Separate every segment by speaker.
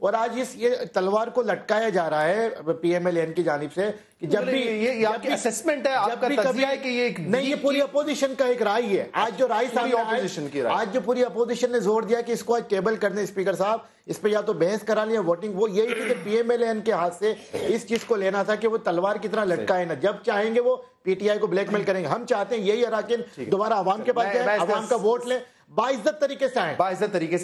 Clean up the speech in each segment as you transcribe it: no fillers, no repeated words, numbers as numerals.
Speaker 1: اور آج یہ تلوار کو لٹکایا جا رہا ہے پی ایم ایل این کی جانب سے کہ جب بھی
Speaker 2: یہ آپ کی اسسمنٹ ہے، آپ کا تجزیہ ہے کہ یہ
Speaker 1: پوری اپوزیشن کا ایک رائے ہے آج جو رائے سامنے آج جو پوری اپوزیشن نے زور دیا کہ اس کو آج ٹیبل کرنے اسپیکر صاحب اس پہ یا تو بحث کرا لیا ووٹنگ، وہ یہی تھی کہ پی ایم ایل این کے ہاتھ سے اس چیز کو لینا تھا کہ وہ تلوار کی طرح لٹکائے نا، جب چاہیں گے وہ پی ٹی آئی کو بلیک میل کریں گے. ہم چاہتے ہیں یہی اراکین دوبارہ عوام کے پاس جائیں، عوام کا ووٹ لیں، باعزت طریقے سے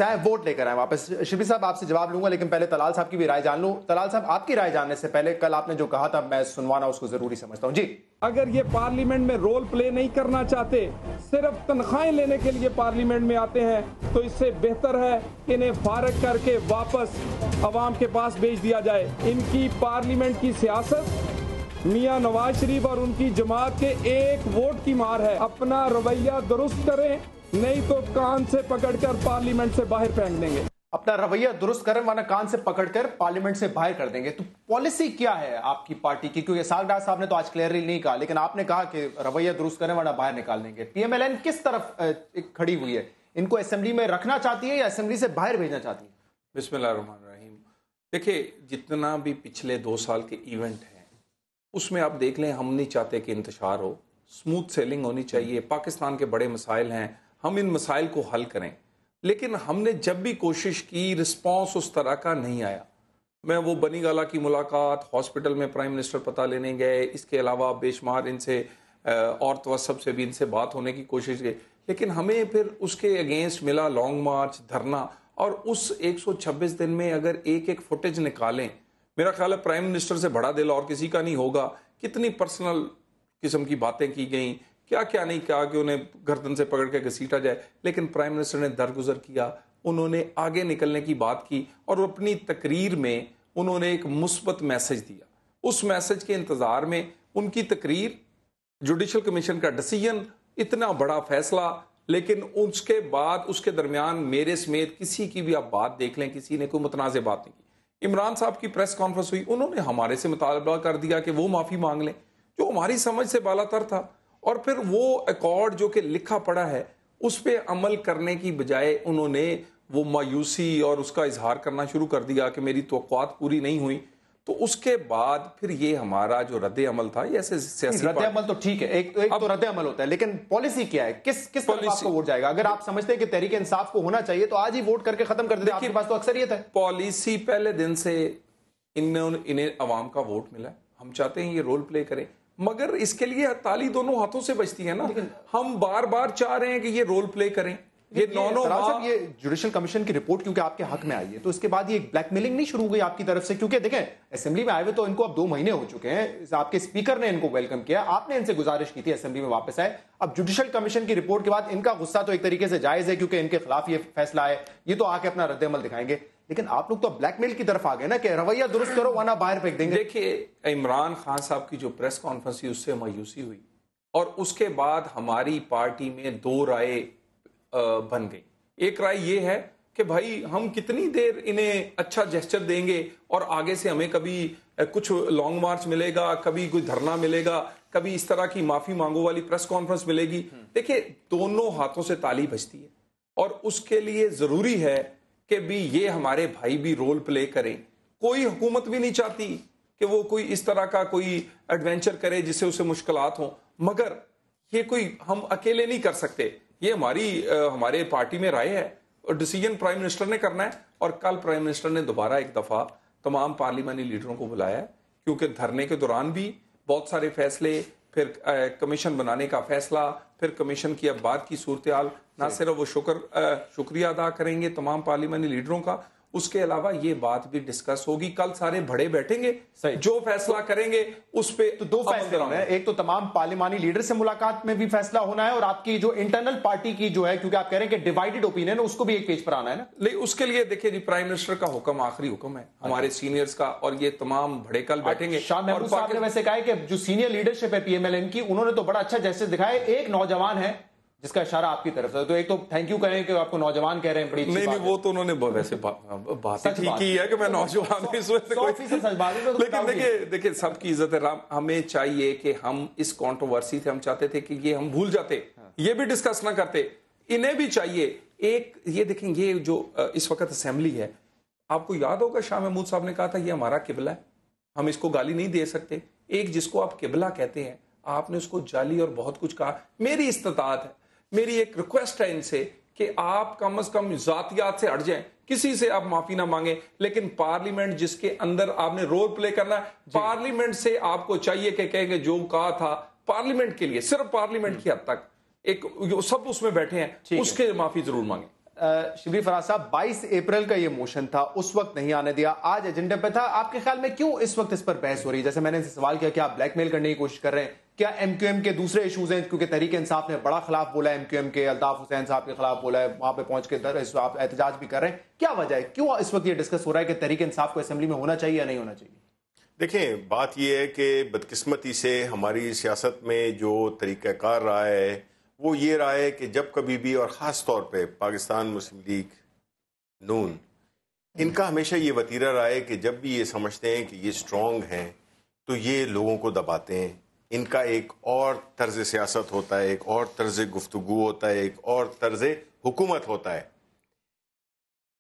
Speaker 1: آئیں
Speaker 2: ووٹ لے کر آئیں واپس. شبلی صاحب آپ سے جواب لوں گا، لیکن پہلے طلال صاحب کی بھی رائے جان لوں. طلال صاحب آپ کی رائے جاننے سے پہلے کل آپ نے جو کہا تھا میں سنوانا اس کو ضروری سمجھتا ہوں. جی،
Speaker 3: اگر یہ پارلیمنٹ میں رول پلے نہیں کرنا چاہتے، صرف تنخواہیں لینے کے لیے پارلیمنٹ میں آتے ہیں، تو اس سے بہتر ہے کہ انہیں فارغ کر کے واپس عوام کے پاس بھیج دیا جائے. ان کی پارلیمنٹ کی سیاست میاں نواز شریف اور ان کی جماعت کے ایک ووٹ کی مار ہے. اپنا رویہ درست کریں، نہیں تو کان سے پکڑ کر پارلیمنٹ سے باہر پھینک دیں گے.
Speaker 2: اپنا رویہ درست کریں ورنہ کان سے پکڑ کر پارلیمنٹ سے باہر کر دیں گے. تو پالیسی کیا ہے آپ کی پارٹی کی؟ کیونکہ ساگڈار صاحب نے تو آج کلیئرلی نہیں کہا، لیکن آپ نے کہا کہ رویہ درست کریں ورنہ باہر نکال دیں گے. پی ایم ایل این کس طرف کھڑی ہوئی ہے؟ ان کو اسمبلی میں رکھنا چاہتی ہے یا اسمبلی سے باہر بھیجنا چاہتی ہے؟
Speaker 4: بسم اللہ الرحمن الرحیم. دیکھیں، جتنا بھی پچھلے 2 سال کے ایونٹ ہیں اس میں آپ دیکھ لیں، ہم نہیں چاہتے کہ انتشار ہو، سموتھ سیلنگ ہونی چاہیے. پاکستان کے بڑے مسائل ہیں، ہم ان مسائل کو حل کریں، لیکن ہم نے جب بھی کوشش کی رسپانس اس طرح کا نہیں آیا. میں وہ بنی گالا کی ملاقات، ہاسپٹل میں پرائم منسٹر پتہ لینے گئے، اس کے علاوہ بے شمار ان سے اور توسب سے بھی ان سے بات ہونے کی کوشش کی، لیکن ہمیں پھر اس کے اگینسٹ ملا لانگ مارچ، دھرنا. اور اس 126 دن میں اگر ایک فوٹیج نکالیں، میرا خیال ہے پرائم منسٹر سے بڑا دل اور کسی کا نہیں ہوگا. کتنی پرسنل قسم کی باتیں کی گئیں، کیا کیا نہیں کہا کہ انہیں گردن سے پکڑ کے گھسیٹا جائے، لیکن پرائم منسٹر نے درگزر کیا، انہوں نے آگے نکلنے کی بات کی اور اپنی تقریر میں انہوں نے ایک مثبت میسج دیا. اس میسج کے انتظار میں ان کی تقریر، جوڈیشل کمیشن کا ڈیسیژن، اتنا بڑا فیصلہ، لیکن اس کے بعد اس کے درمیان میرے سمیت کسی کی بھی آپ بات دیکھ لیں، کسی نے کوئی متنازع بات نہیں کی. عمران صاحب کی پریس کانفرنس ہوئی، انہوں نے ہمارے سے مطالبہ کر دیا کہ وہ معافی مانگ لیں، جو ہماری سمجھ سے بالا تر تھا. اور پھر وہ ایکارڈ جو کہ لکھا پڑا ہے اس پہ عمل کرنے کی بجائے انہوں نے وہ مایوسی اور اس کا اظہار کرنا شروع کر دیا کہ میری توقعات پوری نہیں ہوئی. تو اس کے بعد پھر یہ ہمارا جو رد عمل تھا، یہ ایسے سیاسی
Speaker 2: رد عمل تو ٹھیک ہے، ایک تو رد عمل ہوتا ہے، لیکن پالیسی کیا ہے؟ کس طرف آپ کو ووٹ جائے گا؟ اگر آپ سمجھتے ہیں کہ تحریک انصاف کو ہونا چاہیے تو آج ہی ووٹ کر کے ختم کر دیتے، آپ کے پاس تو اکثریت ہے.
Speaker 4: پالیسی پہلے دن سے انہیں عوام کا ووٹ ملا ہے، ہم چاہتے ہیں یہ رول پلے کریں، مگر اس کے لیے تالی دونوں ہاتھوں سے بجتی ہے نا. ہم بار بار چاہ رہے ہیں کہ یہ رول پلے کریں. یہ
Speaker 2: جوڈیشل کمیشن کی رپورٹ کیونکہ آپ کے حق میں آئی ہے تو اس کے بعد یہ بلیک میلنگ نہیں شروع ہوئی آپ کی طرف سے؟ کیونکہ دیکھیں اسمبلی میں آئے ہوئے تو ان کو اب 2 مہینے ہو چکے ہیں، آپ کے اسپیکر نے ان کو ویلکم کیا، آپ نے ان سے گزارش کی تھی اسمبلی میں واپس آئے. اب جوڈیشل کمیشن کی رپورٹ کے بعد ان کا غصہ تو ایک طریقے سے جائز ہے کیونکہ ان کے خلاف یہ فیصلہ ہے، یہ تو آ کے اپنا رد عمل دکھائیں گے. لیکن آپ لوگ تو بلیک میل کی طرف آ گئے نا کہ رویہ درست کرو ورنہ باہر پھینک دیں گے.
Speaker 4: دیکھیے، عمران خان صاحب کی جو پریس کانفرنس تھی اس سے مایوسی ہوئی اور اس کے بعد ہماری پارٹی میں 2 رائے بن گئی. ایک رائے یہ ہے کہ بھائی ہم کتنی دیر انہیں اچھا جیسچر دیں گے اور آگے سے ہمیں کبھی کچھ لانگ مارچ ملے گا، کبھی کوئی دھرنا ملے گا، کبھی اس طرح کی معافی مانگو والی پریس کانفرنس ملے گی. دیکھیں، دونوں ہاتھوں سے تالی بجتی ہے اور اس کے لیے ضروری ہے کہ بھی یہ ہمارے بھائی بھی رول پلے کریں. کوئی حکومت بھی نہیں چاہتی کہ وہ کوئی اس طرح کا کوئی ایڈونچر کرے جس سے اسے مشکلات ہوں، مگر یہ کوئی ہم اکیلے نہیں کر سکتے. یہ ہمارے پارٹی میں رائے ہے اور ڈیسیژن پرائم منسٹر نے کرنا ہے. اور کل پرائم منسٹر نے دوبارہ ایک دفعہ تمام پارلیمانی لیڈروں کو بلایا ہے، کیونکہ دھرنے کے دوران بھی بہت سارے فیصلے، پھر کمیشن بنانے کا فیصلہ، پھر کمیشن کی اب بعد کی صورتحال، نہ صرف وہ شکریہ ادا کریں گے تمام پارلیمانی لیڈروں کا، اس کے علاوہ یہ بات بھی ڈسکس ہوگی. کل سارے بڑے بیٹھیں گے، جو فیصلہ کریں گے اس پہ
Speaker 2: تو 2 فیصلے ہونے ہیں. ایک تو تمام پارلیمانی لیڈر سے ملاقات میں بھی فیصلہ ہونا ہے اور آپ کی جو انٹرنل پارٹی کی جو ہے، کیونکہ آپ کہہ رہے ہیں کہ ڈیوائیڈڈ اوپینین، اس کو بھی ایک پیج پر آنا ہے نا.
Speaker 4: لیکن اس کے لیے دیکھیں جی، پرائم منسٹر کا حکم آخری حکم ہے ہمارے سینئرز کا، اور یہ تمام بڑے کل بیٹھیں گے.
Speaker 2: شاہ محمود صاحب نے ویسے کہا ہے کہ جو سینئر لیڈرشپ ہے پی ایم ایل این کی، انہوں نے تو بڑا اچھا جیسے دکھایا. ایک نوجوان ہے جس کا اشارہ آپ کی طرف سے، تو ایک تو تھینک یو کریں کہ آپ کو نوجوان کہہ رہے ہیں، بڑی
Speaker 4: نہیں وہ تو انہوں نے ویسے بات ٹھیک کی ہے کہ میں نوجوان ہوں اس وقت. لیکن دیکھیں سب کی عزت ہے، ہمیں چاہیے کہ ہم اس کنٹروورسی سے ہم چاہتے تھے کہ یہ ہم بھول جاتے، یہ بھی ڈسکس نہ کرتے. انہیں بھی چاہیے ایک یہ دیکھیں، یہ جو اس وقت اسمبلی ہے، آپ کو یاد ہوگا شاہ محمود صاحب نے کہا تھا یہ ہمارا قبلہ ہے, ہم اس کو گالی نہیں دے سکتے. ایک جس کو آپ قبلہ کہتے ہیں, آپ نے اس کو جعلی اور بہت کچھ کہا. میری استطاعت ہے, میری ایک ریکویسٹ ہے ان سے کہ آپ کم از کم ذاتیات سے ہٹ جائیں, کسی سے آپ معافی نہ مانگیں, لیکن پارلیمنٹ جس کے اندر آپ نے رول پلے کرنا ہے, پارلیمنٹ سے آپ کو چاہیے کہ کہیں کہ جو کہا تھا پارلیمنٹ کے لیے, صرف پارلیمنٹ کی حد تک, ایک سب اس میں بیٹھے ہیں, اس کے معافی ضرور مانگیں.
Speaker 2: شبلی فراز صاحب 22 اپریل کا یہ موشن تھا, اس وقت نہیں آنے دیا, آج ایجنڈے پہ تھا. آپ کے خیال میں کیوں اس وقت اس پر بحث ہو رہی ہے؟ جیسے میں نے سوال کیا کہ آپ بلیک میل کرنے کی کوشش کر رہے ہیں, کیا ایم کیو ایم کے دوسرے ایشوز ہیں؟ کیونکہ تحریک انصاف نے بڑا خلاف بولا ہے, ایم کیو ایم کے الطاف حسین صاحب کے خلاف بولا ہے, وہاں پہ پہنچ کے آپ احتجاج بھی کر رہے ہیں. کیا وجہ ہے, کیوں اس وقت یہ ڈسکس ہو رہا ہے کہ تحریک انصاف کو اسمبلی میں ہونا چاہیے یا نہیں ہونا چاہیے؟
Speaker 5: دیکھیں, بات یہ ہے کہ بدقسمتی سے ہماری سیاست میں جو طریقہ کار رہا ہے وہ یہ رہا ہے کہ جب کبھی بھی, اور خاص طور پہ پاکستان مسلم لیگ نون, ان کا ہمیشہ یہ وتیرہ رہا ہے کہ جب بھی یہ سمجھتے ہیں کہ یہ سٹرونگ ہیں تو یہ لوگوں کو دباتے ہیں. ان کا ایک اور طرز سیاست ہوتا ہے, ایک اور طرز گفتگو ہوتا ہے, ایک اور طرز حکومت ہوتا ہے.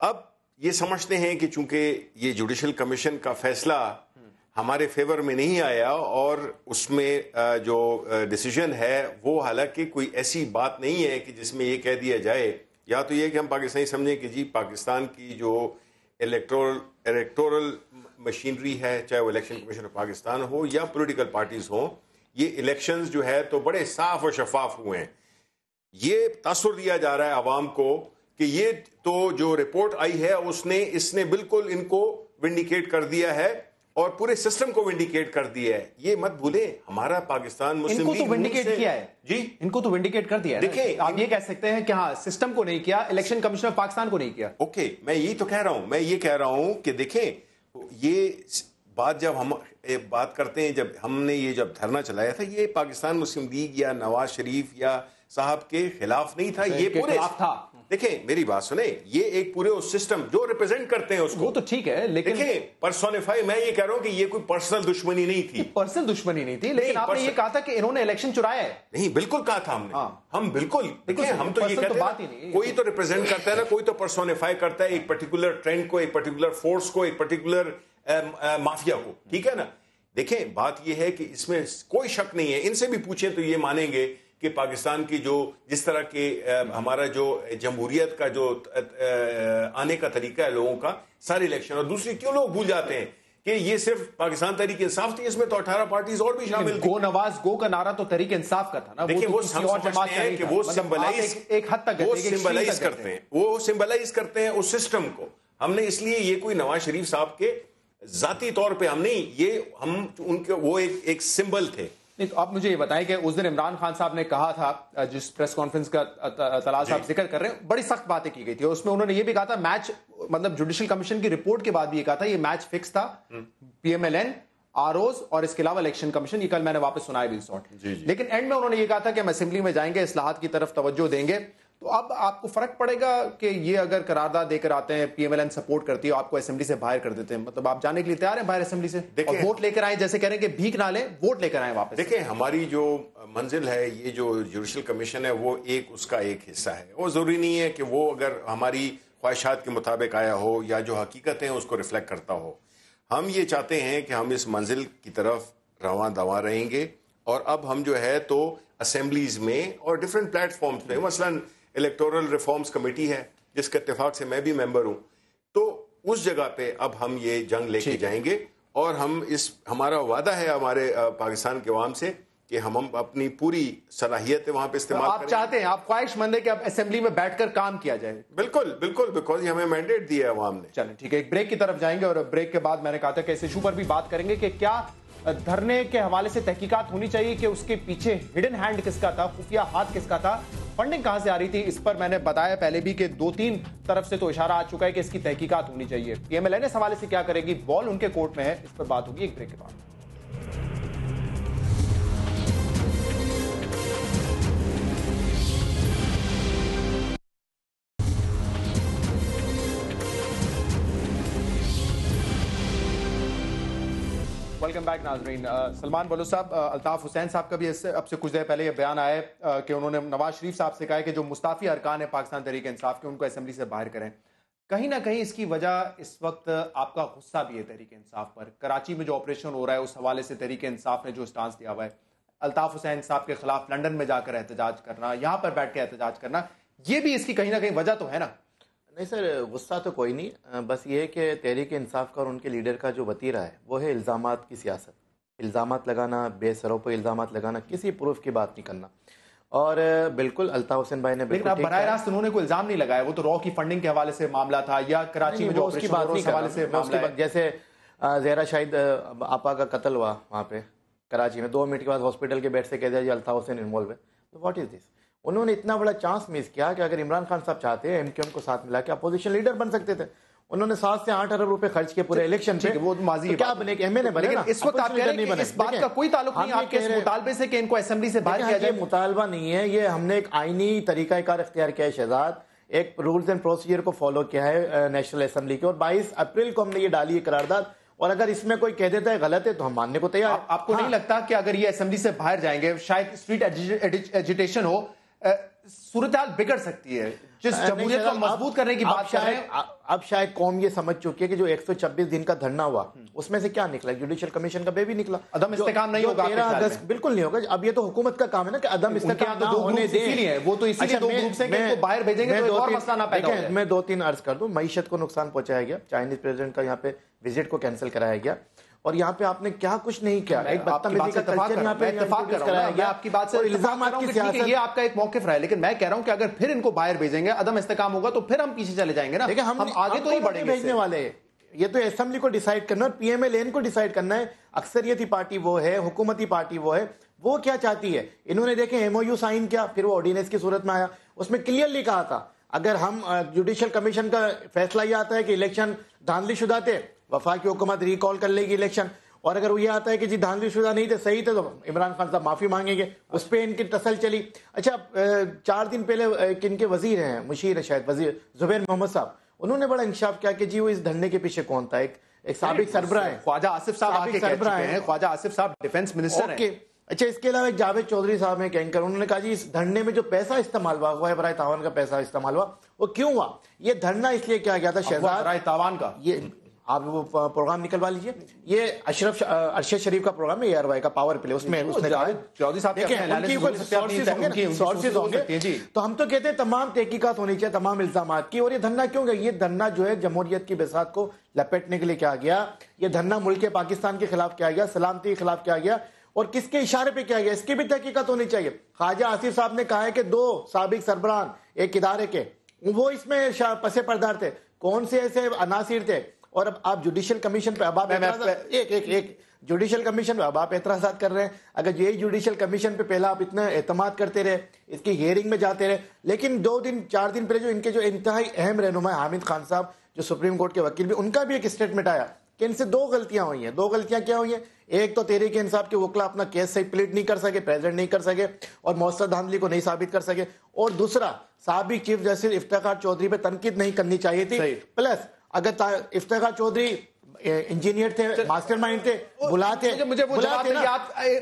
Speaker 5: اب یہ سمجھتے ہیں کہ چونکہ یہ جوڈیشل کمیشن کا فیصلہ ہمارے فیور میں نہیں آیا, اور اس میں جو ڈیسیجن ہے وہ حالانکہ کوئی ایسی بات نہیں ہے کہ جس میں یہ کہہ دیا جائے, یا تو یہ کہ ہم پاکستانی سمجھیں کہ جی پاکستان کی جو الیکٹورل مشینری ہے, چاہے وہ الیکشن کمیشن آف پاکستان ہو یا پولیٹیکل پارٹیز ہوں, یہ الیکشنز جو ہے تو بڑے صاف و شفاف ہوئے ہیں. یہ تاثر دیا جا رہا ہے عوام کو کہ یہ تو جو رپورٹ آئی ہے اس نے بالکل ان کو ونڈیکیٹ کر دیا ہے اور پورے سسٹم کو ونڈیکیٹ کر دیا ہے. یہ مت بھولیں, ہمارا پاکستان مسلم لیگ
Speaker 2: ان کو تو ونڈیکیٹ کیا ہے,
Speaker 5: جی
Speaker 2: ان کو تو ونڈیکیٹ کر دیا ہے.
Speaker 5: دیکھیں,
Speaker 2: آپ یہ کہہ سکتے ہیں کہ ہاں سسٹم کو نہیں کیا, الیکشن کمیشن آف پاکستان کو نہیں کیا.
Speaker 5: اوکے, میں یہی تو کہہ رہا ہوں, میں یہ کہہ رہا ہوں کہ دیکھیں, یہ بات جب ہم بات کرتے ہیں, جب ہم نے یہ جب دھرنا چلایا تھا, یہ پاکستان مسلم لیگ یا نواز شریف یا صاحب کے خلاف نہیں تھا, یہ پورے
Speaker 2: خلاف تھا.
Speaker 5: دیکھیں میری بات سنیں, یہ ایک پورے اس سسٹم جو ریپرزینٹ کرتے ہیں اس کو,
Speaker 2: وہ تو ٹھیک ہے, لیکن
Speaker 5: دیکھیں پرسونیفائی, میں یہ کہہ رہا ہوں کہ یہ کوئی پرسنل دشمنی نہیں تھی,
Speaker 2: پرسنل دشمنی نہیں تھی, لیکن آپ نے یہ کہا تھا کہ انہوں نے الیکشن چرایا ہے.
Speaker 5: نہیں, بالکل کہا تھا ہم نے, ہم بالکل, دیکھیں ہم تو یہ کہتے ہیں کوئی تو ریپرزینٹ کرتا ہے نا, کوئی تو پرسونیفائی کرتا ہے ایک پرٹیکولر ٹرینڈ کو, ایک پرٹیکولر فورس کو, ایک پرٹیکولر مافیا کو, ٹھیک ہے نا. دیکھیں بات یہ ہے کہ اس میں کوئی شک نہیں ہے, ان سے بھی پوچھیں تو یہ مانیں گے کہ پاکستان کی جو جس طرح کے ہمارا جو جمہوریت کا جو آنے کا طریقہ ہے لوگوں کا, سارے الیکشن, اور دوسری کیوں لوگ بھول جاتے ہیں کہ یہ صرف پاکستان تحریک انصاف تھی, اس میں تو 18 پارٹیز اور بھی شامل تھی.
Speaker 2: گو نواز گو کا نعرہ تو تحریک انصاف کا تھا نا.
Speaker 5: دیکھیں وہ سمجھتے ہیں کہ وہ
Speaker 2: ایک حد تک
Speaker 5: سمبلائز کرتے ہیں, وہ سمبلائز کرتے ہیں اس سسٹم کو. ہم نے اس لیے یہ کوئی نواز شریف صاحب کے ذاتی طور پہ ہم نہیں, یہ ہم ان کے وہ ایک سمبل تھے.
Speaker 2: آپ مجھے یہ بتائیں کہ اس دن عمران خان صاحب نے کہا تھا, جس پریس کانفرنس کا طلال صاحب ذکر کر رہے ہیں, بڑی سخت باتیں کی گئی تھی, اس میں انہوں نے یہ بھی کہا تھا میچ, مطلب جوڈیشل کمیشن کی رپورٹ کے بعد بھی یہ کہا تھا یہ میچ فکس تھا, پی ایم ایل این, آر اوز اور اس کے علاوہ الیکشن کمیشن. یہ کل میں نے واپس سنایا بھی سوٹ, لیکن اینڈ میں انہوں نے یہ کہا تھا کہ ہم اسمبلی میں جائیں گے, اصلاحات کی طرف توجہ دیں گے. تو اب آپ کو فرق پڑے گا کہ یہ اگر قرارداد دے کر آتے ہیں, P M L N support کرتی ہے, آپ کو اسمبلی سے باہر کر دیتے ہیں, مطلب آپ جانے کے لیے تیار ہیں باہر اسمبلی سے, اور ووٹ لے کر آئیں, جیسے کہہ رہے ہیں کہ بھیک نہ لیں, ووٹ لے کر آئیں واپس.
Speaker 5: دیکھیں ہماری جو منزل ہے, یہ جو جوڈیشل کمیشن ہے وہ اس کا ایک حصہ ہے. وہ ضروری نہیں ہے کہ وہ اگر ہماری خواہشات کے مطابق آیا ہو یا جو حقیقت ہے اس کو ریفلیکٹ کرتا ہو. ہم یہ چاہتے ہیں کہ ہم اس منزل کی طرف رواں دواں رہیں گے, اور اب ہم جو ہے تو اسمبلیز میں اور ڈفرینٹ پلیٹ فارمز پہ, مثلاً الیکٹورل ریفارمز کمیٹی ہے جس کے اتفاق سے میں بھی ممبر ہوں, تو اس جگہ پہ اب ہم یہ جنگ لے کے جائیں گے, اور ہم ہمارا وعدہ ہے ہمارے پاکستان کے عوام سے کہ ہم اپنی پوری صلاحیت وہاں پہ استعمال کریں.
Speaker 2: آپ چاہتے ہیں, آپ خواہش مند ہے کہ اب اسمبلی میں بیٹھ کر کام کیا جائے؟
Speaker 5: بالکل بالکل, بیکاز یہ ہمیں مینڈیٹ دیا ہے عوام نے.
Speaker 2: چلیں ٹھیک ہے, ایک بریک کی طرف جائیں گے, اور بریک کے بعد میں نے کہا تھا کہ اس ایشو پر بھی بات کریں گے کہ کیا دھرنے کے حوالے سے تحقیقات ہونی چاہیے کہ اس کے پیچھے ہڈن ہینڈ کس کا تھا, خفیہ ہاتھ کس کا تھا, فنڈنگ کہاں سے آ رہی تھی. اس پر میں نے بتایا پہلے بھی کہ 2-3 طرف سے تو اشارہ آ چکا ہے کہ اس کی تحقیقات ہونی چاہیے. پی ایم ایل این اس حوالے سے کیا کرے گی, بال ان کے کورٹ میں ہے, اس پر بات ہوگی ایک بریک کے بعد. ویلکم بیک ناظرین. سلمان بلوچ صاحب, الطاف حسین صاحب کا بھی اب سے کچھ دیر پہلے یہ بیان آیا ہے کہ انہوں نے نواز شریف صاحب سے کہا ہے کہ جو مستعفی ارکان ہیں پاکستان تحریک انصاف کے, ان کو اسمبلی سے باہر کریں. کہیں نہ کہیں اس کی وجہ اس وقت آپ کا غصہ بھی ہے تحریک انصاف پر. کراچی میں جو آپریشن ہو رہا ہے اس حوالے سے تحریک انصاف نے جو سٹانس دیا ہوا ہے, الطاف حسین صاحب کے خلاف لندن میں جا کر احتجاج کرنا, یہاں پر بیٹھ کے احتجاج کرنا, یہ بھی اس کی کہیں نہ کہیں وجہ تو ہے نا؟
Speaker 1: نہیں سر, غصہ تو کوئی نہیں, بس یہ ہے کہ تحریک انصاف کا اور ان کے لیڈر کا جو وتیرہ ہے وہ ہے الزامات کی سیاست. الزامات لگانا, بے سروں پہ الزامات لگانا, کسی پروف کی بات نہیں کرنا. اور بالکل الطاف حسین بھائی نے
Speaker 2: لیکن اب براہ راست انہوں نے کوئی الزام نہیں لگایا, وہ تو رو کی فنڈنگ کے حوالے سے معاملہ تھا یا کراچی میں جو آپریشن ہو اس حوالے سے معاملہ ہے.
Speaker 1: جیسے زہرا شاہد آپا کا قتل ہوا وہاں پہ کراچی میں, 2 منٹ کے بعد ہاسپٹل کے بیڈ سے کہہ دیا جی الطاف حسین انوالو ہے. تو واٹ از دس؟ انہوں نے اتنا بڑا چانس مس کیا کہ اگر عمران خان صاحب چاہتے ہیں MQM کو ساتھ ملا کے اپوزیشن لیڈر بن سکتے تھے. انہوں نے 7 سے 8 ارب روپے خرچ کیے پورے الیکشن پہ,
Speaker 2: وہ ماضی
Speaker 1: کیا بنے کہ ایم بنے نا.
Speaker 2: اس وقت آپ کہہ رہے ہیں کہ اس بات کا کوئی تعلق نہیں آپ کے اس مطالبے سے کہ ان کو اسمبلی سے باہر کیا جائے.
Speaker 1: یہ مطالبہ نہیں ہے, یہ ہم نے ایک آئینی طریقہ کار اختیار کیا ہے شہزاد, ایک رولز اینڈ پروسیجر کو فالو کیا ہے نیشنل اسمبلی کے, اور 22 اپریل کو ہم نے یہ ڈالی ہے قرارداد. اور اگر اس میں کوئی کہہ دیتا ہے غلط ہے تو ہم ماننے کو تیار.
Speaker 2: آپ کو نہیں لگتا کہ اگر یہ اسمبلی سے باہر جائیں گے شاید اسٹریٹ ایجیٹیشن ہو, صورتحال بگڑ سکتی ہے جس جمہوریت کو مضبوط کرنے کی بات کر رہے ہیں؟
Speaker 1: اب شاید قوم یہ سمجھ چکی ہے کہ جو 126 دن کا دھرنا ہوا اس میں سے کیا نکلا, جوڈیشل کمیشن کا بیبی نکلا.
Speaker 2: عدم استحکام نہیں ہوگا
Speaker 1: 13 اگست بالکل نہیں ہوگا. اب یہ تو حکومت کا کام ہے نا کہ عدم استحکام نہ ہونے دیں.
Speaker 2: وہ تو اسی لیے 2 گروپس ہیں کہ ان کو باہر بھیجیں گے تو ایک اور مسئلہ نہ پیدا ہو جائے.
Speaker 1: میں 2-3 عرض کر دوں. معیشت کو نقصان پہنچایا گیا, چائنیز پریزیڈنٹ کا یہاں پہ وزٹ کو کینسل کرایا گیا, اور یہاں پہ آپ نے کیا کچھ نہیں کیا. ایک بدتمیزی کا کلچر یہاں پہ اتفاق کرایا گیا.
Speaker 2: آپ کی بات سے الزامات کی سیاست, یہ آپ کا ایک موقف رہا ہے, لیکن میں کہہ رہا ہوں کہ اگر پھر ان کو باہر بھیجیں گے, عدم استحکام ہوگا تو پھر ہم پیچھے چلے جائیں گے نا. ہم آگے تو نہیں بڑھیں گے
Speaker 1: بھیجنے والے ہیں. یہ تو اسمبلی کو ڈیسائیڈ کرنا اور PMLN کو ڈیسائیڈ کرنا ہے. اکثریتی پارٹی وہ ہے, حکومتی پارٹی وہ ہے, وہ کیا چاہتی ہے. انہوں نے دیکھیں MOU سائن کیا, پھر وہ آرڈیننس کی صورت میں آیا. اس میں کلیئرلی کہا تھا اگر ہم جوڈیشل کمیشن کا فیصلہ یہ آتا ہے کہ الیکشن دھاندلی شدہ تھے, وفاقی حکومت ریکال کر لے گی الیکشن, اور اگر وہ یہ آتا ہے کہ جی دھاندلی شدہ نہیں تھے, صحیح تھے, تو عمران خان صاحب معافی مانگیں گے. اس پہ ان کی ٹسل چلی. اچھا 4 دن پہلے کن کے وزیر ہیں, مشیر شاید وزیر زبیر محمد صاحب, انہوں نے بڑا انکشاف کیا کہ جی وہ اس دھرنے کے پیچھے کون تھا. ایک سابق سربراہ ہیں,
Speaker 2: خواجہ آصف صاحب آ کے کہہ چکے ہیں, خواجہ آصف صاحب ڈیفنس منسٹر ہیں.
Speaker 1: اچھا اس کے علاوہ ایک جاوید چودھری صاحب ہیں کینکر, انہوں نے کہا جی اس دھرنے میں جو پیسہ استعمال ہوا ہے برائے تاوان کا پیسہ استعمال ہوا, وہ کیوں ہوا. یہ دھرنا اس لیے کیا گیا تھا شہزاد
Speaker 2: برائے تاوان کا.
Speaker 1: یہ آپ وہ پروگرام نکلوا لیجئے, یہ ارشد شریف کا پروگرام ہے ARY کا پاور پلے, اس میں
Speaker 2: چودھری صاحب
Speaker 1: سورسز ہوں گے. تو ہم تو کہتے ہیں تمام تحقیقات ہونی چاہیے تمام الزامات کی. اور یہ دھرنا کیوں گیا؟ یہ دھرنا جو ہے جمہوریت کی بساط کو لپیٹنے کے لیے کیا گیا. یہ دھرنا ملک پاکستان کے خلاف کیا گیا, سلامتی کے خلاف کیا گیا, اور کس کے اشارے پہ کیا گیا, اس کی بھی تحقیقات ہونی چاہیے. خواجہ آصف صاحب نے کہا ہے کہ 2 سابق سربراہ ایک ادارے کے, وہ اس میں پس پردار تھے, کون سے ایسے عناصر تھے. اور اب آپ جوڈیشل کمیشن پہ اب آپ جوڈیشل کمیشن پہ اب آپ اعتراضات کر رہے ہیں. اگر یہی جوڈیشل کمیشن پہ پہلا آپ اتنا اعتماد کرتے رہے, اس کی ہیئرنگ میں جاتے رہے, لیکن 2-4 دن پہلے جو ان کے جو انتہائی اہم رہنما حامد خان صاحب جو سپریم کورٹ کے وکیل بھی, ان کا بھی ایک اسٹیٹمنٹ آیا کہ ان سے 2 غلطیاں ہوئی ہیں. 2 غلطیاں کیا ہوئی ہیں؟ ایک تو تحریک انصاف کے وکلا اپنا کیس صحیح پلیٹ نہیں کر سکے, پریزنٹ نہیں کر سکے, اور مؤثر دھاندلی کو نہیں ثابت کر سکے. اور دوسرا سابق چیف جسٹس افتخار چودھری پہ تنقید نہیں کرنی چاہیے تھی. پلس اگر افتخار چودھری انجینئر تھے, ماسٹر مائنڈ تھے, بلاتے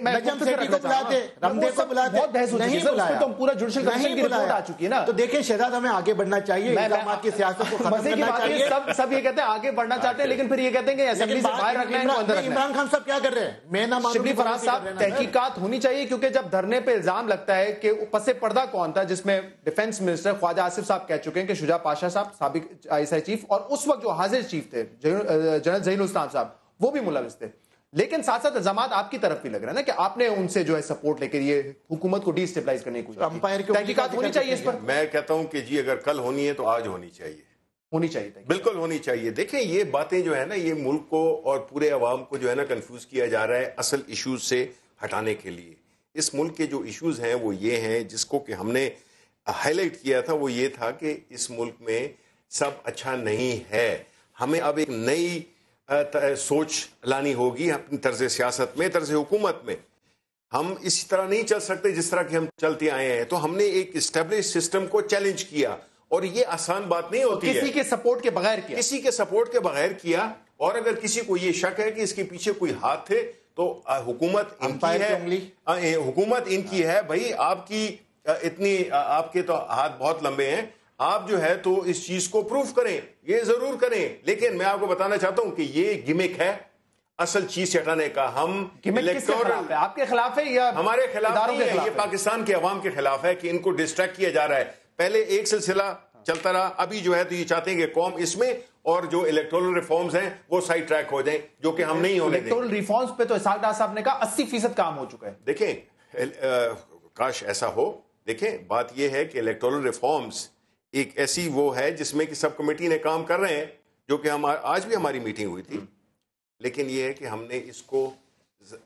Speaker 1: نجم سیٹھی کو بلاتے, رمدے کو بلاتے, نہیں بلایا. تو دیکھیں شہزاد, ہمیں آگے بڑھنا چاہیے, الزامات کی سیاست کو ختم کرنا چاہیے.
Speaker 2: سب یہ کہتے ہیں آگے بڑھنا چاہتے ہیں, لیکن پھر یہ کہتے ہیں کہ اسمبلی سے باہر رکھنا ہے,
Speaker 1: عمران خان صاحب کیا کر رہے ہیں, میں نہ
Speaker 2: شبلی فراز صاحب تحقیقات ہونی چاہیے, کیونکہ جب دھرنے پہ الزام لگتا ہے کہ پس پردہ کون تھا, جس میں ڈیفنس منسٹر خواجہ آصف صاحب کہہ چکے ہیں کہ شجاع پاشا صاحب سابق ISI چیف, اور اس وقت جو حاضر چیف تھے جنرل ذہین الاسلام صاحب, وہ بھی ملوث تھے. لیکن ساتھ ساتھ الزامات آپ کی طرف بھی لگ رہا ہے نا کہ آپ نے ان سے جو ہے سپورٹ لے کر یہ حکومت کو ڈی اسٹیبلائز کرنے کی کوشش کی. تحقیقات ہونی چاہیے اس پر.
Speaker 5: میں کہتا ہوں کہ جی اگر کل ہونی ہے تو آج ہونی چاہیے, بالکل ہونی چاہیے. دیکھیں یہ باتیں جو ہے نا, یہ ملک کو اور پورے عوام کو جو ہے نا کنفیوز کیا جا رہا ہے اصل ایشوز سے ہٹانے کے لیے. اس ملک کے جو ایشوز ہیں وہ یہ ہیں, جس کو کہ ہم نے ہائی لائٹ کیا تھا, وہ یہ تھا کہ اس ملک میں سب اچھا نہیں ہے. ہمیں اب ایک نئی سوچ لانی ہوگی اپنی طرز سیاست میں, طرز حکومت میں. ہم اسی طرح نہیں چل سکتے جس طرح کہ ہم چلتے آئے ہیں. تو ہم نے ایک اسٹیبلش سسٹم کو چیلنج کیا, اور یہ آسان بات نہیں ہوتی ہے.
Speaker 2: کسی کے سپورٹ کے بغیر کیا,
Speaker 5: کسی کے سپورٹ کے بغیر کیا. اور اگر کسی کو یہ شک ہے کہ اس کے پیچھے کوئی ہاتھ تھے, تو حکومت ان کی ہے, حکومت ان کی ہے. بھائی آپ کی اتنی, آپ کے تو ہاتھ بہت لمبے ہیں, آپ جو ہے تو اس چیز کو پروف کریں. یہ ضرور کریں، لیکن میں آپ کو بتانا چاہتا ہوں کہ یہ گمک ہے اصل چیز سے ہٹانے کا. ہم
Speaker 2: کس کے خلاف ہے؟ آپ کے خلاف ہے یا
Speaker 5: ہمارے خلاف نہیں ہے؟ یہ پاکستان کے عوام کے خلاف ہے کہ ان کو ڈسٹریکٹ کیا جا رہا ہے. پہلے ایک سلسلہ چلتا رہا، ابھی جو ہے تو یہ چاہتے ہیں کہ قوم اس میں اور جو الیکٹورل ریفارمز ہیں وہ سائیڈ ٹریک ہو جائیں، جو کہ ہم نہیں ہونے دیں.
Speaker 2: الیکٹورل ریفارمز پہ تو اسحاق ڈار صاحب نے کہا 80% کام ہو چکا ہے.
Speaker 5: دیکھیں کاش ایسا ہو. دیکھیں بات یہ ہے کہ الیکٹورل ریفارمز ایک ایسی وہ ہے جس میں کہ سب کمیٹی نے کام کر رہے ہیں، جو کہ آج بھی ہماری میٹنگ ہوئی تھی، لیکن یہ ہے کہ ہم نے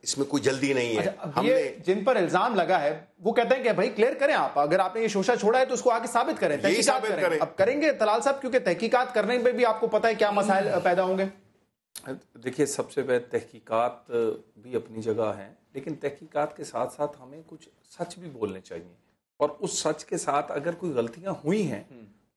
Speaker 5: اس میں کوئی جلدی نہیں ہے. ہم
Speaker 2: یہ
Speaker 5: نے
Speaker 2: جن پر الزام لگا ہے وہ کہتے ہیں کہ بھائی کلیئر کریں، آپ اگر آپ نے یہ شوشہ چھوڑا ہے تو اس کو آگے ثابت کریں، تحقیقات کریں. اب کریں گے طلال صاحب، کیونکہ تحقیقات کرنے میں بھی آپ کو پتہ ہے کیا مسائل پیدا ہوں گے.
Speaker 4: دیکھیے سب سے پہلے تحقیقات بھی اپنی جگہ ہیں، لیکن تحقیقات کے ساتھ ساتھ ہمیں کچھ سچ بھی بولنے چاہیے، اور اس سچ کے ساتھ اگر کوئی غلطیاں ہوئی ہیں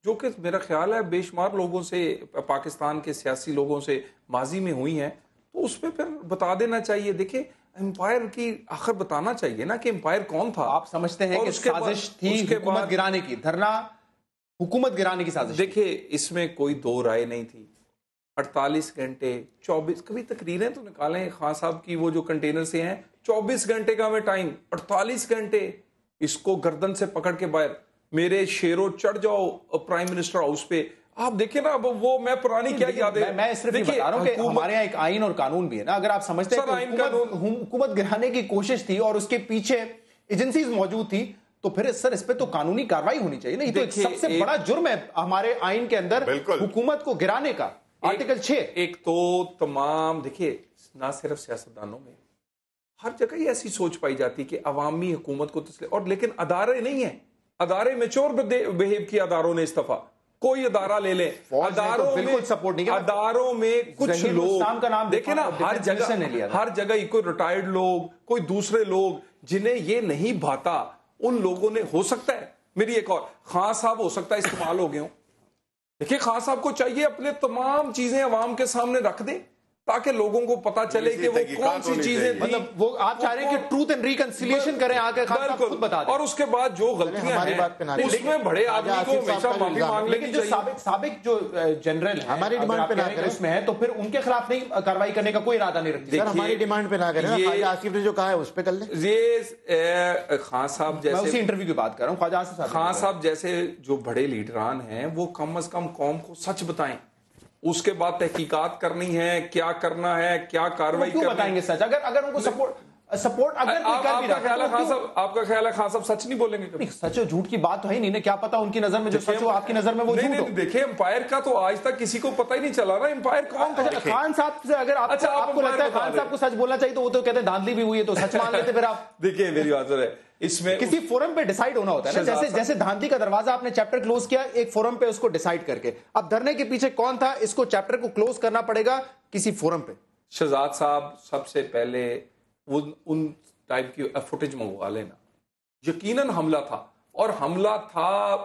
Speaker 4: جو کہ میرا خیال ہے بے شمار لوگوں سے، پاکستان کے سیاسی لوگوں سے ماضی میں ہوئی ہیں، تو اس پہ پھر بتا دینا چاہیے. دیکھیں امپائر کی آخر بتانا چاہیے نا کہ امپائر کون تھا.
Speaker 2: آپ سمجھتے ہیں کہ سازش تھی حکومت گرانے کی، دھرنا حکومت گرانے کی سازش؟
Speaker 4: دیکھیں اس میں کوئی دو رائے نہیں تھی. 48 گھنٹے 24 کبھی تقریریں تو نکالیں خان صاحب کی، وہ جو کنٹینر سے ہیں 24 گھنٹے کا ہمیں ٹائم، 48 گھنٹے اس کو گردن سے پکڑ کے باہر. میرے شیرو چڑھ جاؤ پرائم منسٹر ہاؤس پہ. آپ دیکھیں نا وہ میں پرانی کیا یاد ہے،
Speaker 2: میں صرف یہ بتا رہا ہوں کہ ہمارے یہاں ایک آئین اور قانون بھی ہے نا. اگر آپ سمجھتے ہیں کہ حکومت گرانے کی کوشش تھی اور اس کے پیچھے ایجنسیز موجود تھی تو پھر سر اس پہ تو قانونی کاروائی ہونی چاہیے نا. یہ تو سب سے بڑا جرم ہے ہمارے آئین کے اندر حکومت کو گرانے کا، آرٹیکل 6.
Speaker 4: ایک تو تمام دیکھیے نہ صرف سیاستدانوں میں، ہر جگہ ہی ایسی سوچ پائی جاتی کہ عوامی حکومت کو تسلیم، اور لیکن ادارے نہیں ہیں، ادارے میچور بہیو کیا اداروں نے. اس دفعہ کوئی ادارہ لے لیں، اداروں میں کچھ لوگ دیکھیں نا ہر جگہ کوئی ریٹائرڈ لوگ، کوئی دوسرے لوگ جنہیں یہ نہیں بھاتا، ان لوگوں نے ہو سکتا ہے میری ایک اور خان صاحب ہو سکتا ہے استعمال ہو گئے ہوں. دیکھیں خان صاحب کو چاہیے اپنے تمام چیزیں عوام کے سامنے رکھ دیں تاکہ لوگوں کو پتا چلے کہ وہ کون سی چیزیں،
Speaker 2: مطلب وہ آپ چاہ رہے ہیں کہ ٹروتھ اینڈ ریکنسیلیشن کریں آگے، خان صاحب خود بتا دیں،
Speaker 4: اور اس کے بعد جو غلطیاں ہیں اس میں بڑے آدمی کو ہمیشہ معافی مانگ لینی چاہیے.
Speaker 2: سابق جو جنرل ہیں ہماری ڈیمانڈ پہ نہ کریں اس میں ہے تو پھر ان کے خلاف نہیں کاروائی کرنے کا کوئی ارادہ نہیں رکھتی.
Speaker 1: سر ہماری ڈیمانڈ پہ نہ کریں، خواجہ آصف نے جو کہا ہے اس پہ کر لیں.
Speaker 4: یہ خان صاحب جیسے،
Speaker 2: میں اسی انٹرویو کی بات کر رہا ہوں، خواجہ آصف صاحب،
Speaker 4: خان صاحب جیسے جو بڑے لیڈران ہیں وہ کم از کم قوم کو سچ بتائیں، اس کے بعد تحقیقات کرنی ہے، کیا کرنا ہے، کیا کارروائی کرنی ہے.
Speaker 2: بتائیں گے سچ اگر ان کو سپورٹ اگر کوئی کر بھی رہا ہے.
Speaker 4: آپ کا خیال ہے خان صاحب سچ نہیں بولیں گے؟
Speaker 2: سچ اور جھوٹ کی بات تو ہے نہیں، کیا پتا ان کی نظر میں جو سچ ہو آپ کی نظر میں وہ جھوٹ ہو.
Speaker 4: دیکھیں امپائر کا تو آج تک کسی کو پتہ ہی نہیں چلا نا امپائر کون تھا.
Speaker 2: خان صاحب سے اگر آپ کو لگتا ہے خان صاحب کو سچ بولنا چاہیے تو وہ تو کہتے ہیں دھاندلی بھی ہوئی ہے تو سچ مان لیتے. پھر آپ
Speaker 4: دیکھیں میری بات ہے، اس میں
Speaker 2: کسی فورم پہ ڈیسائیڈ ہونا ہوتا ہے نا، جیسے دھاندلی کا دروازہ آپ نے چیپٹر کلوز کیا ایک فورم پہ اس کو ڈیسائیڈ کر کے، اب دھرنے کے پیچھے کون تھا اس کو چیپٹر کو کلوز کرنا پڑے گا کسی فورم پہ.
Speaker 4: شہزاد صاحب سب سے پہلے ان ٹائپ کی فوٹیج منگوا لینا. یقیناً حملہ تھا، اور حملہ تھا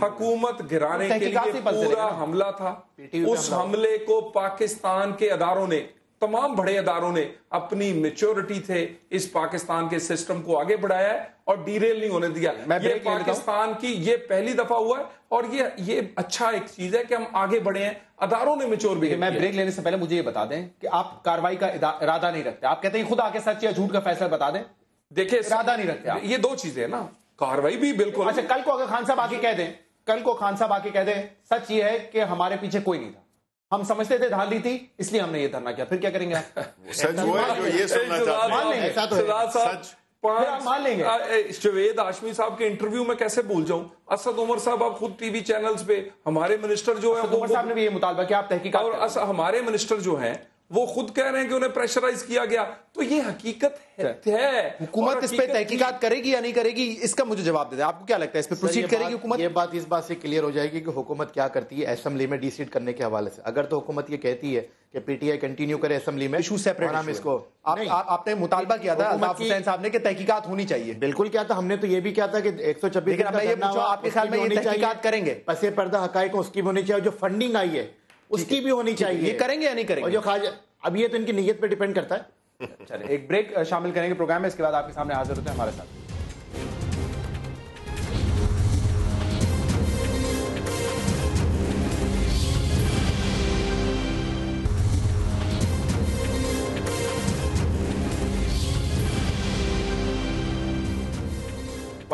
Speaker 4: حکومت گرانے کے لیے پورا حملہ تھا. اس حملے کو پاکستان کے اداروں نے، تمام بڑے اداروں نے اپنی میچورٹی تھے اس پاکستان کے سسٹم کو آگے بڑھایا ہے اور ڈیریل نہیں ہونے دیا. یہ پاکستان کی یہ پہلی دفعہ ہوا ہے اور یہ اچھا ایک چیز ہے کہ ہم آگے بڑھے ہیں، اداروں نے میچور بھی.
Speaker 2: میں بریک لینے سے پہلے مجھے یہ بتا دیں کہ آپ کاروائی کا ارادہ نہیں رکھتے، آپ کہتے ہیں خود آ کے سچ یا جھوٹ کا فیصلہ بتا دیں.
Speaker 4: دیکھیں
Speaker 2: ارادہ نہیں رکھتے،
Speaker 4: یہ دو چیزیں ہیں نا، کاروائی بھی بالکل.
Speaker 2: اچھا کل کو اگر خان صاحب آ کے کہہ دیں، کل کو خان صاحب آ کے کہہ دیں سچ یہ ہے کہ ہمارے پیچھے کوئی نہیں تھا، ہم سمجھتے تھے دھاندلی تھی اس لیے ہم نے یہ دھرنا کیا، پھر کیا کریں گے آپ؟
Speaker 5: سچ وہ ہے جو یہ سننا چاہتے
Speaker 4: ہیں. جاوید ہاشمی صاحب کے انٹرویو میں کیسے بھول جاؤں؟ اسد عمر صاحب آپ خود ٹی وی چینلز پہ، ہمارے منسٹر جو ہیں
Speaker 2: عمر صاحب نے بھی یہ مطالبہ کیا آپ تحقیقات،
Speaker 4: اور ہمارے منسٹر جو ہیں وہ خود کہہ رہے ہیں کہ انہیں پریشرائز کیا گیا. تو یہ حقیقت ہے.
Speaker 2: حکومت اس پہ تحقیقات کرے گی یا نہیں کرے گی اس کا مجھے جواب دے دیں. آپ کو کیا لگتا ہے اس پہ پروسیڈ کرے گی حکومت؟
Speaker 1: یہ بات اس بات سے کلیئر ہو جائے گی کہ حکومت کیا کرتی ہے اسمبلی میں ڈی سیٹ کرنے کے حوالے سے. اگر تو حکومت یہ کہتی ہے کہ پی ٹی آئی کنٹینیو کرے اسمبلی میں،
Speaker 2: ایشو سیپریٹ، ہم اس کو آپ نے مطالبہ کیا تھا الطاف حسین صاحب نے کہ تحقیقات ہونی چاہیے.
Speaker 1: بالکل کیا تھا، ہم نے تو یہ بھی کیا تھا کہ 126
Speaker 2: آپ کے خیال میں یہ تحقیقات کریں گے؟
Speaker 1: پس پردہ حقائق اس کی بھی ہونی چاہیے، جو فنڈنگ آئی ہے اس کی بھی ہونی چاہیے.
Speaker 2: یہ کریں گے یا نہیں کریں گے؟
Speaker 1: اور جو خواجہ اب یہ تو ان کی نیت پہ ڈیپینڈ کرتا ہے.
Speaker 2: چلیں ایک بریک شامل کریں گے پروگرام میں، اس کے بعد آپ کے سامنے حاضر ہوتے ہیں ہمارے ساتھ.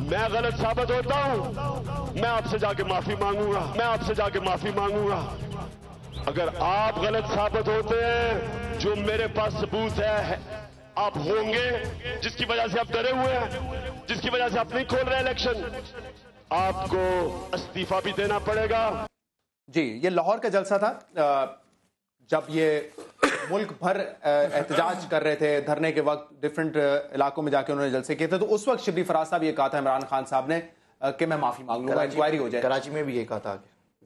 Speaker 6: میں غلط ثابت ہوتا ہوں میں آپ سے جا کے معافی مانگوں گا، میں آپ سے جا کے معافی مانگوں گا۔ اگر آپ غلط ثابت ہوتے ہیں، جو میرے پاس ثبوت ہے آپ ہوں گے، جس کی وجہ سے آپ ڈرے ہوئے ہیں، جس کی وجہ سے آپ نہیں کھول رہے الیکشن، آپ کو استعفیٰ بھی دینا پڑے گا۔
Speaker 2: جی، یہ لاہور کا جلسہ تھا جب یہ ملک بھر احتجاج کر رہے تھے، دھرنے کے وقت ڈیفرنٹ علاقوں میں جا کے انہوں نے جلسے کیے تھے، تو اس وقت شبلی فراز صاحب یہ کہا تھا عمران خان صاحب نے کہ میں معافی مانگ لوں گا، انکوائری ہو جائے۔
Speaker 1: کراچی میں بھی یہ کہا تھا۔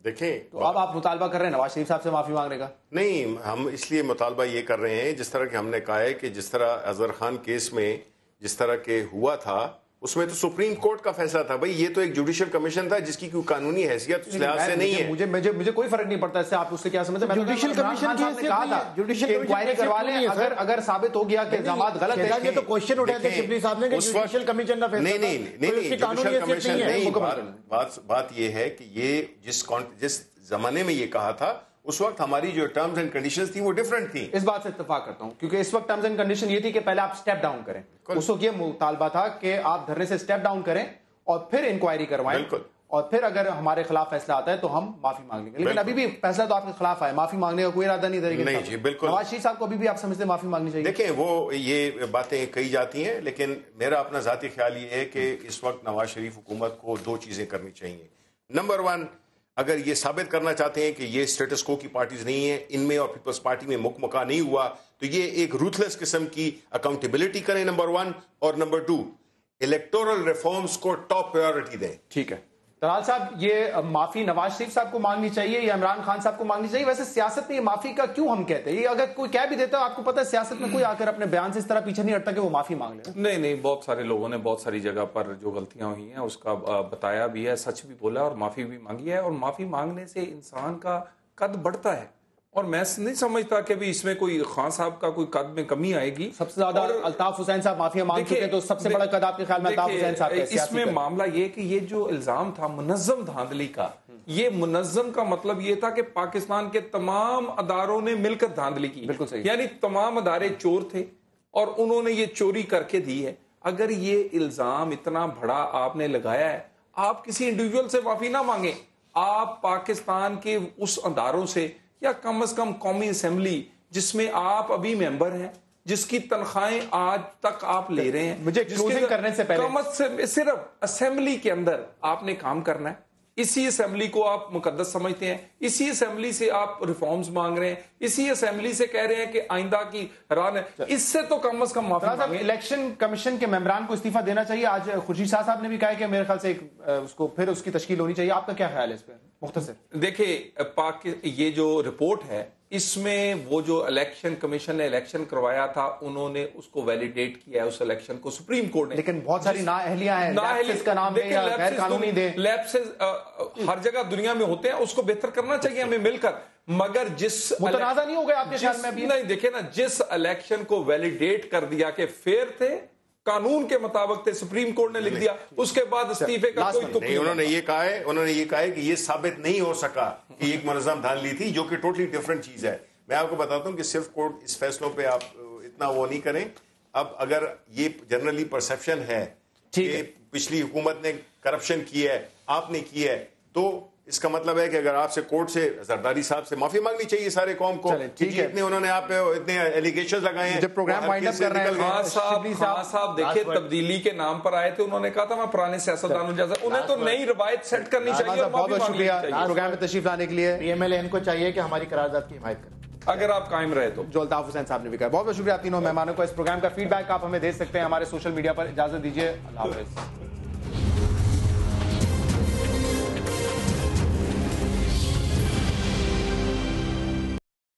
Speaker 5: دیکھیں
Speaker 2: تو اب آپ مطالبہ کر رہے ہیں نواز شریف صاحب سے معافی مانگنے کا؟
Speaker 5: نہیں، ہم اس لیے مطالبہ یہ کر رہے ہیں جس طرح کہ ہم نے کہا ہے کہ جس طرح اظہر خان کیس میں جس طرح کے ہوا تھا اس میں تو سپریم کورٹ کا فیصلہ تھا بھائی، یہ تو ایک جوڈیشل کمیشن تھا جس کی کوئی قانونی حیثیت اس لحاظ سے نہیں ہے۔
Speaker 2: مجھے کوئی فرق نہیں پڑتا اس سے، آپ اس سے کیا سمجھتے ہیں؟
Speaker 1: جوڈیشل کمیشن کی حیثیت
Speaker 2: کہا تھا کہ انکوائری کروا لیں، اگر ثابت ہو گیا کہ الزامات غلط ہیں۔
Speaker 1: یہ تو کوشچن اٹھایا تھا شبلی صاحب نے کہ جوڈیشل کمیشن کا فیصلہ
Speaker 5: نہیں، جوڈیشل کمیشن نہیں، بات یہ ہے کہ یہ جس زمانے میں یہ کہا تھا اس وقت ہماری جو ٹرمز اینڈ کنڈیشنز تھی وہ ڈیفرنٹ تھی۔
Speaker 2: اس بات سے اتفاق کرتا ہوں، کیونکہ اس وقت ٹرمز اینڈ کنڈیشن یہ تھی کہ پہلے آپ سٹیپ ڈاؤن کریں، اس وقت یہ مطالبہ تھا کہ آپ دھرنے سے سٹیپ ڈاؤن کریں اور پھر انکوائری کروائیں، اور پھر اگر ہمارے خلاف فیصلہ آتا ہے تو ہم معافی مانگ لیں گے۔ لیکن ابھی بھی فیصلہ تو آپ کے خلاف آیا، معافی مانگنے کا کوئی ارادہ نہیں۔
Speaker 5: نہیں جی، بالکل۔
Speaker 2: نواز شریف صاحب کو ابھی بھی آپ سمجھتے ہیں معافی مانگنی چاہیے؟
Speaker 5: دیکھیں، وہ یہ باتیں کہی جاتی ہیں، لیکن میرا اپنا ذاتی خیال یہ ہے کہ اس وقت نواز شریف حکومت کو دو چیزیں کرنی چاہیے۔ نمبر ون، اگر یہ ثابت کرنا چاہتے ہیں کہ یہ اسٹیٹس کو کی پارٹیز نہیں ہیں، ان میں اور پیپلز پارٹی میں مکمکا نہیں ہوا، تو یہ ایک روتھلیس قسم کی اکاؤنٹیبلٹی کریں، نمبر ون، اور نمبر ٹو الیکٹورل ریفارمز کو ٹاپ پرائیورٹی دیں۔
Speaker 2: ٹھیک ہے طلال صاحب، یہ معافی نواز شریف صاحب کو مانگنی چاہیے یا عمران خان صاحب کو مانگنی چاہیے؟ ویسے سیاست میں یہ معافی کا کیوں ہم کہتے ہیں؟ یہ اگر کوئی کہہ بھی دیتا ہے، آپ کو پتہ ہے سیاست میں کوئی آ کر اپنے بیان سے اس طرح پیچھے نہیں ہٹتا کہ وہ معافی مانگ لے۔
Speaker 4: نہیں، بہت سارے لوگوں نے بہت ساری جگہ پر جو غلطیاں ہوئی ہیں اس کا بتایا بھی ہے، سچ بھی بولا اور معافی بھی مانگی ہے، اور معافی مانگنے سے انسان کا قد بڑھتا ہے، اور میں نہیں سمجھتا کہ بھی اس میں کوئی خان صاحب کا کوئی قد میں کمی آئے گی۔
Speaker 2: سب سے زیادہ الطاف حسین صاحب معافیاں مانگ چکے، تو سب سے بڑا قد آپ کے خیال میں الطاف حسین صاحب کا؟
Speaker 4: اس میں معاملہ یہ کہ یہ جو الزام تھا منظم دھاندلی کا، یہ منظم کا مطلب یہ تھا کہ پاکستان کے تمام اداروں نے مل کر دھاندلی کی،
Speaker 2: بالکل صحیح،
Speaker 4: یعنی تمام ادارے چور تھے اور انہوں نے یہ چوری کر کے دی ہے۔ اگر یہ الزام اتنا بڑا آپ نے لگایا ہے، آپ کسی انڈیویجول سے معافی نہ مانگیں، آپ پاکستان کے اس اداروں سے یا کم از کم قومی اسمبلی جس میں آپ ابھی ممبر ہیں، جس کی تنخواہیں آج تک آپ لے رہے ہیں،
Speaker 2: مجھے کلوزنگ کرنے سے پہلے
Speaker 4: کم از کم صرف اسمبلی کے اندر آپ نے کام کرنا ہے، اسی اسمبلی کو آپ مقدس سمجھتے ہیں، اسی اسمبلی سے آپ ریفارمز مانگ رہے ہیں، اسی اسمبلی سے کہہ رہے ہیں کہ آئندہ کی راہ، اس سے تو کم از کم معافی مانگیں۔
Speaker 2: الیکشن کمیشن کے ممبران کو استعفیٰ دینا چاہیے۔ آج خورشید شاہ صاحب نے بھی کہا ہے کہ میرے خیال سے اس کو پھر اس کی تشکیل ہونی چاہیے، آپ کا کیا خیال ہے اس پہ مختصر؟
Speaker 4: دیکھیں، یہ جو رپورٹ ہے اس میں وہ جو الیکشن کمیشن نے الیکشن کروایا تھا انہوں نے اس کو ویلیڈیٹ کیا ہے، اس الیکشن کو سپریم کورٹ نے،
Speaker 2: لیکن بہت ساری نااہلیاں ہیں، لیپسز کا نام دیں یا غیر قانونی دیں،
Speaker 4: لیپسز ہر جگہ دنیا میں ہوتے ہیں، اس کو بہتر کرنا چاہیے ہمیں مل کر، مگر جس
Speaker 2: متنازع نہیں ہو گئے آپ کے خیال میں ابھی؟
Speaker 4: نہیں، دیکھیں نا، جس الیکشن کو ویلیڈیٹ کر دیا کہ فیئر تھے، قانون کے مطابق تھے، سپریم کورٹ نے لکھ دیا، اس کے بعد استعفے کا کوئی تو
Speaker 5: نہیں، انہوں نے یہ کہا ہے کہ یہ ثابت نہیں ہو سکا کہ ایک منظم دھاندلی تھی، جو کہ ٹوٹلی ڈیفرنٹ چیز ہے۔ میں آپ کو بتاتا ہوں کہ صرف کورٹ اس فیصلوں پہ آپ اتنا وہ نہیں کریں۔ اب اگر یہ جنرلی پرسپشن ہے کہ پچھلی حکومت نے کرپشن کی ہے، آپ نے کی ہے، تو اس کا مطلب ہے کہ اگر آپ سے کورٹ سے زرداری صاحب سے معافی مانگنی چاہیے سارے قوم کو، اتنے انہوں نے آپ پہ اتنے ایلیگیشنز لگائے ہیں۔
Speaker 2: جب پروگرام وائنڈ اپ کر رہے ہیں،
Speaker 4: خان صاحب دیکھیں تبدیلی کے نام پر آئے تھے، انہوں نے کہا تھا میں پرانے سیاستدانوں جیسا، انہیں تو نئی روایت سیٹ کرنی چاہیے۔
Speaker 2: بہت بہت شکریہ پروگرام میں تشریف لانے کے لیے۔
Speaker 1: پی ایم ایل این کو چاہیے کہ ہماری قرارداد کی حمایت کریں
Speaker 4: اگر آپ قائم رہے تو۔
Speaker 2: جو الطاف حسین صاحب نے بھی کہا۔ بہت بہت شکریہ آپ تینوں مہمانوں کو۔ اس پروگرام کا فیڈ بیک آپ ہمیں دے سکتے ہیں ہمارے سوشل میڈیا پر۔ اجازت دیجیے، اللہ حافظ۔